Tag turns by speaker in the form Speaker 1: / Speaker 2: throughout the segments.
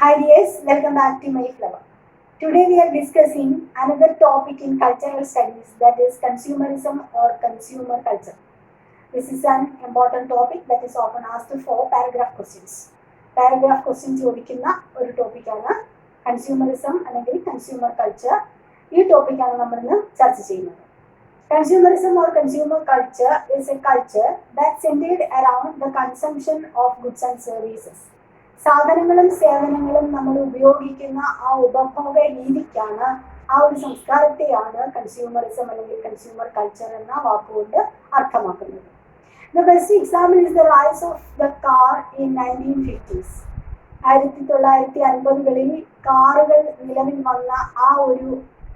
Speaker 1: Hi dears, welcome back to my flower. Today we are discussing another topic in cultural studies, that is consumerism or consumer culture. This is an important topic that is often asked for paragraph questions. Paragraph questions ചോദിക്കുന്ന ഒരു ടോപ്പിക്കാണ് consumerism അല്ലെങ്കിൽ consumer culture. ഈ ടോപ്പിക്കാണ് നമ്മൾ ഇന്ന് ചർച്ച ചെയ്യുന്നത്. Consumerism or consumer culture is a culture that centered around the consumption of goods and services. സാധനങ്ങളും സേവനങ്ങളും നമ്മൾ ഉപയോഗിക്കുന്ന ആ ഉപഭോഗ രീതിക്കാണ്, ആ ഒരു സംസ്കാരത്തെയാണ് കൺസ്യൂമറിസം അല്ലെങ്കിൽ കൺസ്യൂമർ കൾച്ചർ എന്ന വാക്കുകൊണ്ട് അർത്ഥമാക്കുന്നത്. The best example is the rise of the car in 1950s. 1950കളിൽ കാറുകൾ നിലവിൽ വന്ന ആ ഒരു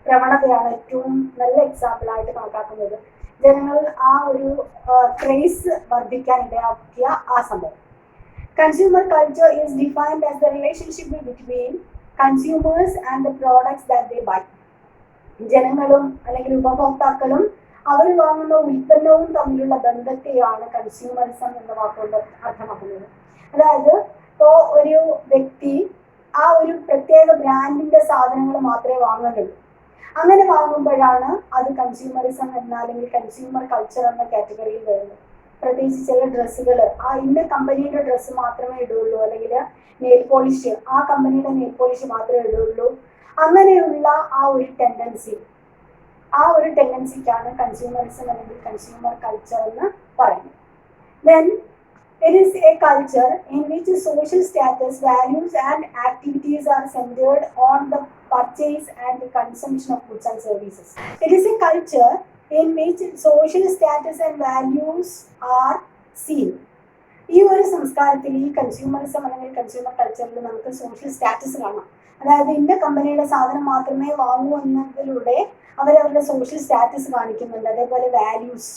Speaker 1: പ്രവണതയാണ് ഏറ്റവും നല്ല എക്സാമ്പിൾ ആയിട്ട് കണക്കാക്കുന്നത്. ജനങ്ങൾ ആ ഒരു ക്രേസ് വർദ്ധിക്കാൻ ഇടയാക്കിയ ആ സംഭവം. Consumer culture is defined as the relationship between consumers and the products that they buy. ജനങ്ങളും അല്ലെങ്കിൽ ഉപഭോക്താക്കളും അവർ വാങ്ങുന്ന ഉൽപ്പന്നവും തമ്മിലുള്ള ബന്ധത്തെയാണ് കൺസ്യൂമറിസം എന്ന വാക്കുകൊണ്ട് അർത്ഥമാക്കുന്നത്. അതായത് ഇപ്പോൾ ഒരു വ്യക്തി ആ ഒരു പ്രത്യേക ബ്രാൻഡിന്റെ സാധനങ്ങൾ മാത്രമേ വാങ്ങുന്നുള്ളൂ. അങ്ങനെ വാങ്ങുമ്പോഴാണ് അത് കൺസ്യൂമറിസം എന്ന അല്ലെങ്കിൽ കൺസ്യൂമർ കൾച്ചർ എന്ന കാറ്റഗറിയിൽ വരുന്നത്. പ്രത്യേകിച്ച് ചില ഡ്രസ്സുകൾ ആ ഇന്ന കമ്പനിയുടെ ഡ്രസ്സ് മാത്രമേ ഇടുള്ളൂ, അല്ലെങ്കിൽ നെയിൽ പോളിഷ് ആ കമ്പനിയുടെ നെയിൽ പോളിഷ് മാത്രമേ ഇടുള്ളൂ. അങ്ങനെയുള്ള ആ ഒരു ടെൻഡൻസിക്കാണ് കൺസ്യൂമറിസം അല്ലെങ്കിൽ കൺസ്യൂമർ കൾച്ചർ എന്ന് പറയുന്നത്. Then it is a culture in which social status, values and activities are centered on the purchase and the consumption of goods and services. It is a culture in which social status and values are seen. ഈ ഒരു സംസ്കാരത്തിൽ ഈ consumerism അല്ലെങ്കിൽ consumer കൾച്ചറിൽ നമുക്ക് social status കാണാം. അതായത് ഇന്ന കമ്പനിയുടെ സാധനം മാത്രമേ വാങ്ങൂ എന്നതിലൂടെ അവരവരുടെ സോഷ്യൽ സ്റ്റാറ്റസ് കാണിക്കുന്നുണ്ട്. അതേപോലെ വാല്യൂസ്,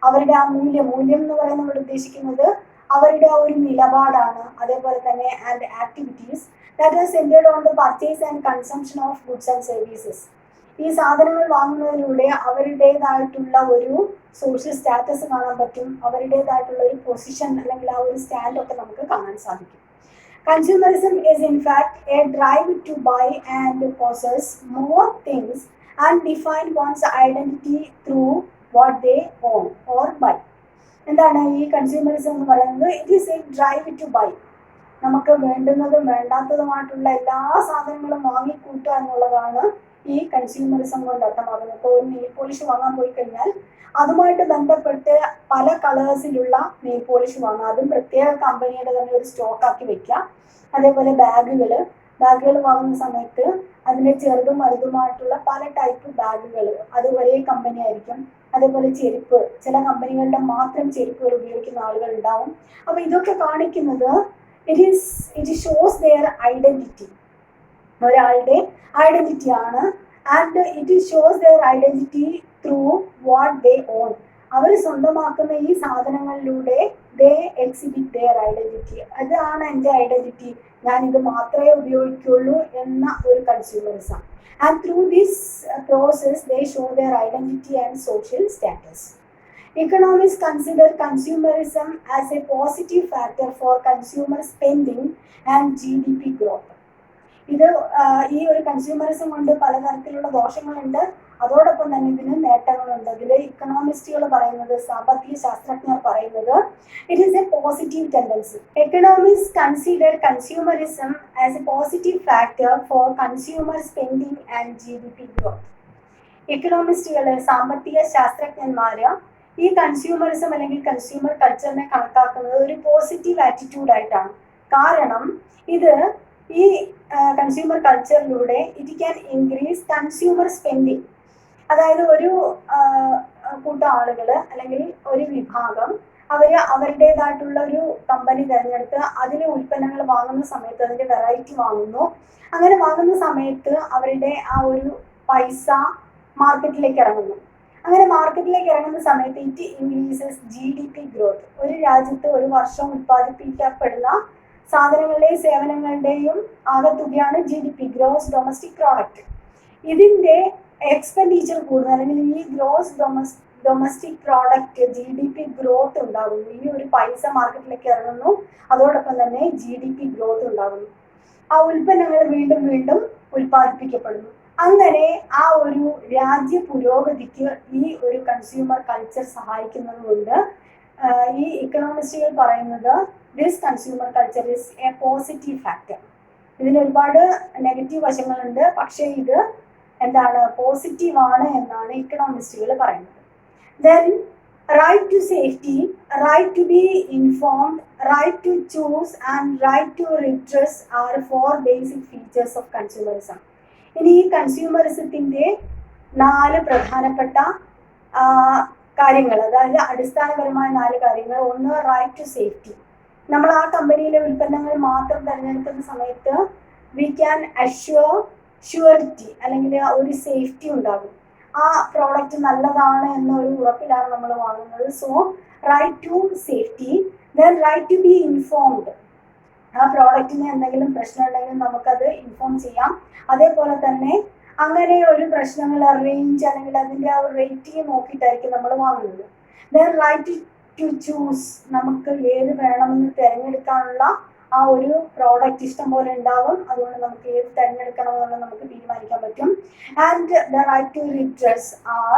Speaker 1: അവരുടെ ആ മൂല്യം എന്ന് പറയുന്നത് നമ്മൾ ഉദ്ദേശിക്കുന്നത് അവരുടെ ആ ഒരു നിലപാടാണ്. അതേപോലെ തന്നെ and activities that are centred on the purchase and consumption of goods and services. ഈ സാധനങ്ങൾ വാങ്ങുന്നതിലൂടെ അവരുടേതായിട്ടുള്ള ഒരു സോഷ്യൽ സ്റ്റാറ്റസ് കാണാൻ പറ്റും, അവരുടേതായിട്ടുള്ള ഒരു പൊസിഷൻ അല്ലെങ്കിൽ ആ ഒരു സ്റ്റാൻഡ് ഒക്കെ നമുക്ക് കാണാൻ സാധിക്കും. Consumerism is in fact a drive to buy and possess more things and define one's identity through what they own or buy. എന്താണ് ഈ കൺസ്യൂമറിസം എന്ന് പറയുന്നത്? It is a drive to buy. നമുക്ക് വേണ്ടുന്നതും വേണ്ടാത്തതുമായിട്ടുള്ള എല്ലാ സാധനങ്ങളും വാങ്ങിക്കൂട്ടുക എന്നുള്ളതാണ് ഈ കൺസ്യൂമറിസം കൊണ്ട് അർത്ഥമാകുന്നത്. ഇപ്പോൾ ഒരു നെയിൽ പോളിഷ് വാങ്ങാൻ പോയി കഴിഞ്ഞാൽ അതുമായിട്ട് ബന്ധപ്പെട്ട് പല കളേഴ്സിലുള്ള നെയിൽ പോളിഷ് വാങ്ങുക, അതും പ്രത്യേക കമ്പനിയുടെ തന്നെ ഒരു സ്റ്റോക്ക് ആക്കി വെക്കുക. അതേപോലെ ബാഗുകൾ വാങ്ങുന്ന സമയത്ത് അതിൻ്റെ ചെറുതും വലുതുമായിട്ടുള്ള പല ടൈപ്പ് ബാഗുകൾ, അത് ഒരേ കമ്പനി ആയിരിക്കും. അതേപോലെ ചെരുപ്പ്, ചില കമ്പനികളുടെ മാത്രം ചെരുപ്പുകൾ ഉപയോഗിക്കുന്ന ആളുകൾ ഉണ്ടാവും. അപ്പോൾ ഇതൊക്കെ കാണിക്കുന്നത് ഇറ്റ് ഷോസ് ദെയർ ഐഡന്റിറ്റി, ഒരാളുടെ ഐഡന്റിറ്റി ആണ്. And it shows their identity through what they own. അവർ സ്വന്തമാക്കുന്ന ഈ സാധനങ്ങളിലൂടെ ദേ എക്സിബിറ്റ് ദെയർ ഐഡന്റിറ്റി. അതാണ് എൻ്റെ ഐഡന്റിറ്റി, ഞാൻ ഇത് മാത്രമേ ഉപയോഗിക്കുള്ളൂ എന്ന ഒരു consumerism. And through this process they show their identity and social status. Economists consider consumerism as a positive factor for consumer spending and GDP growth. ഇത് ഈ ഒരു കൺസ്യൂമറിസം കൊണ്ട് പലതരത്തിലുള്ള ദോഷങ്ങളുണ്ട്, അതോടൊപ്പം തന്നെ ഇതിന് നേട്ടങ്ങളുണ്ട്. ഇതിൽ ഇക്കണോമിസ്റ്റുകൾ പറയുന്നത്, സാമ്പത്തിക ശാസ്ത്രജ്ഞർ പറയുന്നത് it is a positive tendency. Economist consider consumerism as a positive factor for consumer spending and GDP growth. ഇക്കണോമിസ്റ്റുകൾ, സാമ്പത്തിക ശാസ്ത്രജ്ഞന്മാര് ഈ കൺസ്യൂമറിസം അല്ലെങ്കിൽ കൺസ്യൂമർ കൾച്ചറിനെ കണക്കാക്കുന്നത് ഒരു പോസിറ്റീവ് ആറ്റിറ്റ്യൂഡായിട്ടാണ്. കാരണം ഇത് ഈ കൺസ്യൂമർ കൾച്ചറിലൂടെ it can increase consumer spending. അതായത് ഒരു കൂട്ടം ആളുകൾ അല്ലെങ്കിൽ ഒരു വിഭാഗം അവരുടേതായിട്ടുള്ള ഒരു കമ്പനി തിരഞ്ഞെടുത്ത് അതിലെ ഉൽപ്പന്നങ്ങൾ വാങ്ങുന്ന സമയത്ത് അതിൻ്റെ വെറൈറ്റി വാങ്ങുന്നു. അങ്ങനെ വാങ്ങുന്ന സമയത്ത് അവരുടെ ആ ഒരു പൈസ മാർക്കറ്റിലേക്ക് ഇറങ്ങുന്നു. അങ്ങനെ മാർക്കറ്റിലേക്ക് ഇറങ്ങുന്ന സമയത്ത് ഇറ്റ് ഇൻക്രീസസ് GDP ഗ്രോത്ത്. ഒരു രാജ്യത്ത് ഒരു വർഷം ഉത്പാദിപ്പിക്കപ്പെടുന്ന സാധനങ്ങളുടെയും സേവനങ്ങളുടെയും ആകെത്തുകയാണ് GDP, ഗ്രോസ് ഡൊമസ്റ്റിക് പ്രോഡക്റ്റ്. ഇതിൻ്റെ എക്സ്പെൻഡിച്ചർ കൂടുന്നു, അല്ലെങ്കിൽ ഈ gross domestic product GDP growth ഉണ്ടാകുന്നു. ഈ ഒരു പൈസ മാർക്കറ്റിലേക്ക് ഇറങ്ങുന്നു, അതോടൊപ്പം തന്നെ GDP ഗ്രോത്ത് ഉണ്ടാകുന്നു. ആ ഉൽപ്പന്നങ്ങൾ വീണ്ടും വീണ്ടും ഉൽപ്പാദിപ്പിക്കപ്പെടുന്നു. അങ്ങനെ ആ ഒരു രാജ്യ പുരോഗതിക്ക് ഈ ഒരു കൺസ്യൂമർ കൾച്ചർ സഹായിക്കുന്നത് കൊണ്ട് ഈ ഇക്കണോമിസ്റ്റുകൾ പറയുന്നത് this consumer culture is A positive factor. ഇതിന് ഒരുപാട് നെഗറ്റീവ് വശങ്ങളുണ്ട്, പക്ഷേ ഇത് എന്താണ്, പോസിറ്റീവ് ആണ് എന്നാണ് ഇക്കണോമിസ്റ്റുകൾ പറയുന്നത്. Then right to safety, right to be informed, right to choose and right to redress are 4 basic features of consumerism. ഇനി ഈ കൺസ്യൂമറിസത്തിന്റെ 4 പ്രധാനപ്പെട്ട കാര്യങ്ങൾ, അതായത് അടിസ്ഥാനപരമായ 4 കാര്യങ്ങൾ. ഒന്ന്, റൈറ്റ് ടു സേഫ്റ്റി. നമ്മൾ ആ കമ്പനിയിലെ ഉൽപ്പന്നങ്ങൾ മാത്രം തിരഞ്ഞെടുക്കുന്ന സമയത്ത് വി ക്യാൻ അഷ്യൂർ ഷ്യൂരിറ്റി, അല്ലെങ്കിൽ ഒരു സേഫ്റ്റി ഉണ്ടാകും. ആ പ്രോഡക്റ്റ് നല്ലതാണ് എന്നൊരു ഉറപ്പിലാണ് നമ്മൾ വാങ്ങുന്നത്. So right to safety. Then right to be informed. ആ പ്രോഡക്റ്റിന് എന്തെങ്കിലും പ്രശ്നം ഉണ്ടെങ്കിൽ നമുക്കത് ഇൻഫോം ചെയ്യാം. അതേപോലെ തന്നെ അങ്ങനെ ഒരു പ്രശ്നങ്ങൾ റേഞ്ച് അല്ലെങ്കിൽ അതിൻ്റെ ആ ഒരു റേറ്റിംഗ് നോക്കിയിട്ടായിരിക്കും നമ്മൾ വാങ്ങുന്നത്. Then right to choose. നമുക്ക് ഏത് വേണമെന്ന് തിരഞ്ഞെടുക്കാനുള്ള ആ ഒരു പ്രോഡക്റ്റ് ഇഷ്ടം പോലെ ഉണ്ടാവും, അതുകൊണ്ട് നമുക്ക് ഏത് തിരഞ്ഞെടുക്കണമെന്നുള്ളത് നമുക്ക് തീരുമാനിക്കാൻ പറ്റും. And the right to redress are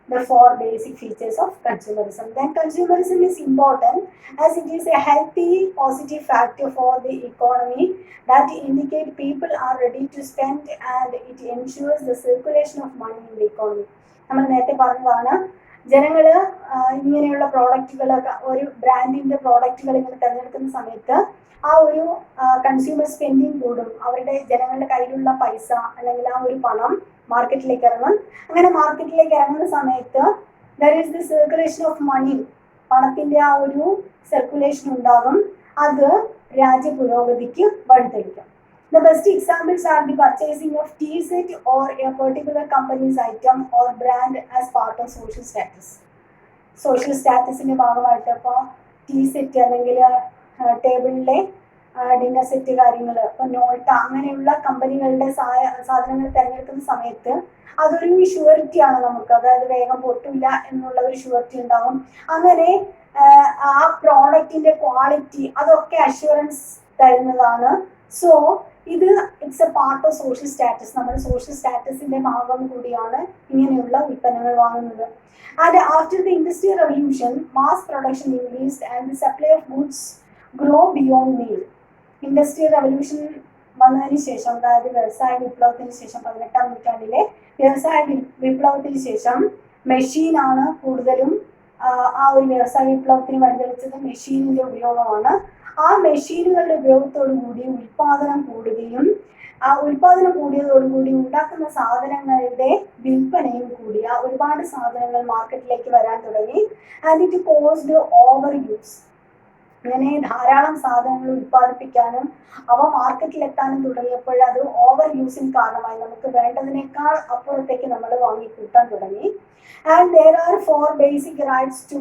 Speaker 1: the 4 basic features of consumerism. Then consumerism is important as it is a healthy, positive factor for the economy that indicate people are ready to spend and it ensures the circulation of money in the economy. നമ്മൾ നേരത്തെ പറഞ്ഞതാണ്, ജനങ്ങൾ ഇങ്ങനെയുള്ള പ്രോഡക്റ്റുകളൊക്കെ, ഒരു ബ്രാൻഡിന്റെ പ്രോഡക്റ്റുകൾ ഇങ്ങനെ തിരഞ്ഞെടുക്കുന്ന സമയത്ത് ആ ഒരു കൺസ്യൂമർ സ്പെൻഡിങ് കൂടും. അവരുടെ ജനങ്ങളുടെ കയ്യിലുള്ള പൈസ അല്ലെങ്കിൽ ആ ഒരു പണം മാർക്കറ്റിലേക്ക് ഇറങ്ങും. അങ്ങനെ മാർക്കറ്റിലേക്ക് ഇറങ്ങുന്ന സമയത്ത് there is the circulation of money, പണത്തിന്റെ ആ ഒരു സർക്കുലേഷൻ ഉണ്ടാകും. അത് രാജ്യ പുരോഗതിക്ക് വഴിതെളിക്കും. The best examples are the purchasing of tea set or a particular company's item or brand as part of social status. Social സ്റ്റാറ്റസിന്റെ ഭാഗമായിട്ട് ഇപ്പോൾ ടീ സെറ്റ് അല്ലെങ്കിൽ ടേബിളിലെ ഡിന്നർ സെറ്റ് കാര്യങ്ങൾ, ഇപ്പം നോട്ട അങ്ങനെയുള്ള കമ്പനികളുടെ സാധനങ്ങൾ തിരഞ്ഞെടുക്കുന്ന സമയത്ത് അതൊരു ഷുവറിറ്റിയാണ് നമുക്ക്, അതായത് വേഗം പൊട്ടില്ല എന്നുള്ള ഒരു ഷുവറിറ്റി ഉണ്ടാവും. അങ്ങനെ ആ പ്രോഡക്റ്റിന്റെ ക്വാളിറ്റി അതൊക്കെ അഷ്വറൻസ് തരുന്നതാണ്. സോ ഇത് it's A part of social status. നമ്മുടെ സോഷ്യൽ സ്റ്റാറ്റസിന്റെ ഭാഗം കൂടിയാണ് ഇങ്ങനെയുള്ള ഉൽപ്പന്നങ്ങൾ വാങ്ങുന്നത്. And after the industrial revolution mass production increased and the supply of goods grow beyond need. Industrial revolution വന്നതിന് ശേഷം, അതായത് വ്യവസായ വിപ്ലവത്തിന് ശേഷം, 18ാം നൂറ്റാണ്ടിലെ വ്യവസായ വിപ്ലവത്തിന് ശേഷം മെഷീനാണ് കൂടുതലും. ആ ഒരു വ്യവസായ വിപ്ലവത്തിന് വഴിതെളിച്ചത് മെഷീനിന്റെ ഉപയോഗമാണ്. ആ മെഷീനുകളുടെ ഉപയോഗത്തോടുകൂടി ഉൽപാദനം കൂടുകയും ആ ഉൽപാദനം കൂടിയതോടുകൂടി ഉണ്ടാക്കുന്ന സാധനങ്ങളുടെ വിൽപ്പനയും കൂടിയ ഒരുപാട് സാധനങ്ങൾ മാർക്കറ്റിലേക്ക് വരാൻ തുടങ്ങി. And it caused over use. അങ്ങനെ ധാരാളം സാധനങ്ങൾ ഉൽപ്പാദിപ്പിക്കാനും അവ മാർക്കറ്റിലെത്താനും തുടങ്ങിയപ്പോൾ അത് ഓവർ യൂസിന് കാരണമായി. നമുക്ക് വേണ്ടതിനേക്കാൾ അപ്പുറത്തേക്ക് നമ്മൾ വാങ്ങിക്കൂട്ടാൻ തുടങ്ങി. And there are 4 basic rights to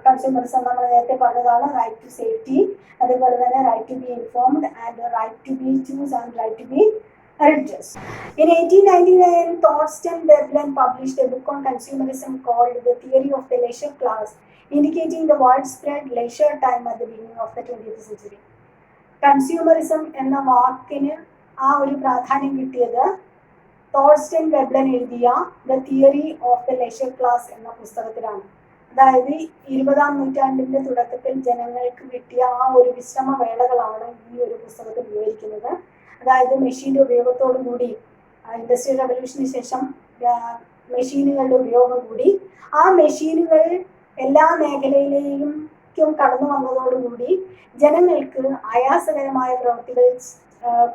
Speaker 1: consumerism. നമ്മൾ നേരത്തെ പറഞ്ഞതാണ്, റൈറ്റ് ടു സേഫ്റ്റി, അതേപോലെ തന്നെ right to be informed and right to be choose and right to be redressed. In 1899, Thorsten Veblen published a book on consumerism called The Theory of the Leisure Class, indicating the widespread leisure time at the beginning of the 20th century. Consumerism എന്ന വാക്കിന് ആ ഒരു പ്രാധാന്യം കിട്ടിയത് തോർസ്റ്റൻ Veblen എഴുതിയ the theory of the leisure class എന്ന പുസ്തകത്തിലാണ്. അതായത് 20ാം നൂറ്റാണ്ടിന്റെ തുടക്കത്തിൽ ജനങ്ങൾക്ക് കിട്ടിയ ആ ഒരു വിശ്രമവേളകളാണ് ഈ ഒരു പുസ്തകത്തിൽ വിവരിക്കുന്നത്. അതായത് മെഷീന്റെ ഉപയോഗത്തോടു കൂടി, ഇൻഡസ്ട്രിയൽ റവല്യൂഷന് ശേഷം മെഷീനുകളുടെ ഉപയോഗം കൂടി, ആ മെഷീനുകൾ എല്ലാ മേഖലയിലേക്കും കടന്നു വന്നതോടുകൂടി ജനങ്ങൾക്ക് ആയാസകരമായ പ്രവൃത്തികൾ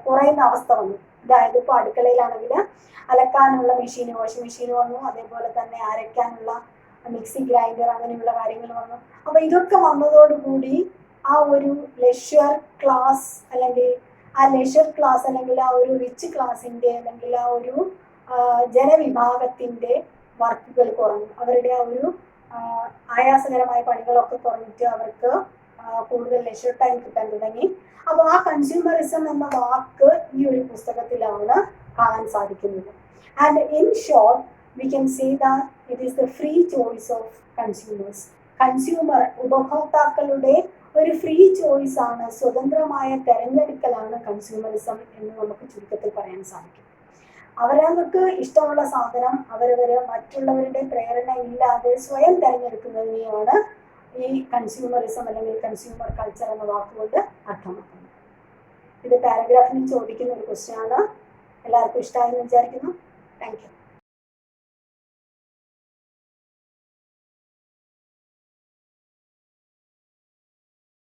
Speaker 1: കുറയുന്ന അവസ്ഥ വന്നു. അതായത് ഇപ്പോൾ അടുക്കളയിലാണെങ്കിൽ അലക്കാനുള്ള മെഷീൻ, വാഷിംഗ് മെഷീൻ വന്നു, അതേപോലെ തന്നെ അരയ്ക്കാനുള്ള മിക്സി ഗ്രൈൻഡർ, അങ്ങനെയുള്ള കാര്യങ്ങൾ വന്നു. അപ്പോൾ ഇതൊക്കെ വന്നതോടുകൂടി ആ ഒരു ലെഷർ ക്ലാസ് അല്ലെങ്കിൽ ആ ഒരു റിച്ച് ക്ലാസിന്റെ അല്ലെങ്കിൽ ആ ഒരു ജനവിഭാഗത്തിന്റെ വർക്കുകൾ കുറഞ്ഞു. അവരുടെ ആ ഒരു ആയാസകരമായ പണികളൊക്കെ കുറഞ്ഞിട്ട് അവർക്ക് കൂടുതൽ ലെഷർ ടൈം കിട്ടാൻ തുടങ്ങി. അപ്പോൾ ആ കൺസ്യൂമറിസം എന്ന വാക്ക് ഈ ഒരു പുസ്തകത്തിലാണ് കാണാൻ സാധിക്കുന്നത്. And in short we can say that it is the free choice of consumers. ഉപഭോക്താക്കളുടെ ഒരു ഫ്രീ ചോയ്സ് ആണ്, സ്വതന്ത്രമായ തെരഞ്ഞെടുക്കലാണ് കൺസ്യൂമറിസം എന്ന് നമുക്ക് ചുരുക്കത്തിൽ പറയാൻ സാധിക്കും. അവരവർക്ക് ഇഷ്ടമുള്ള സാധനം അവരവര് മറ്റുള്ളവരുടെ പ്രേരണ ഇല്ലാതെ സ്വയം തിരഞ്ഞെടുക്കുന്നതിനെയാണ് ഈ കൺസ്യൂമറിസം അല്ലെങ്കിൽ കൺസ്യൂമർ കൾച്ചർ എന്ന വാക്കുകൊണ്ട് അർത്ഥമാക്കുന്നത്. ഇത് പാരഗ്രാഫിന് ചോദിക്കുന്ന ഒരു ക്വസ്റ്റ്യൻ ആണ്. എല്ലാവർക്കും ഇഷ്ടമായി എന്ന് വിചാരിക്കുന്നു. Thank you.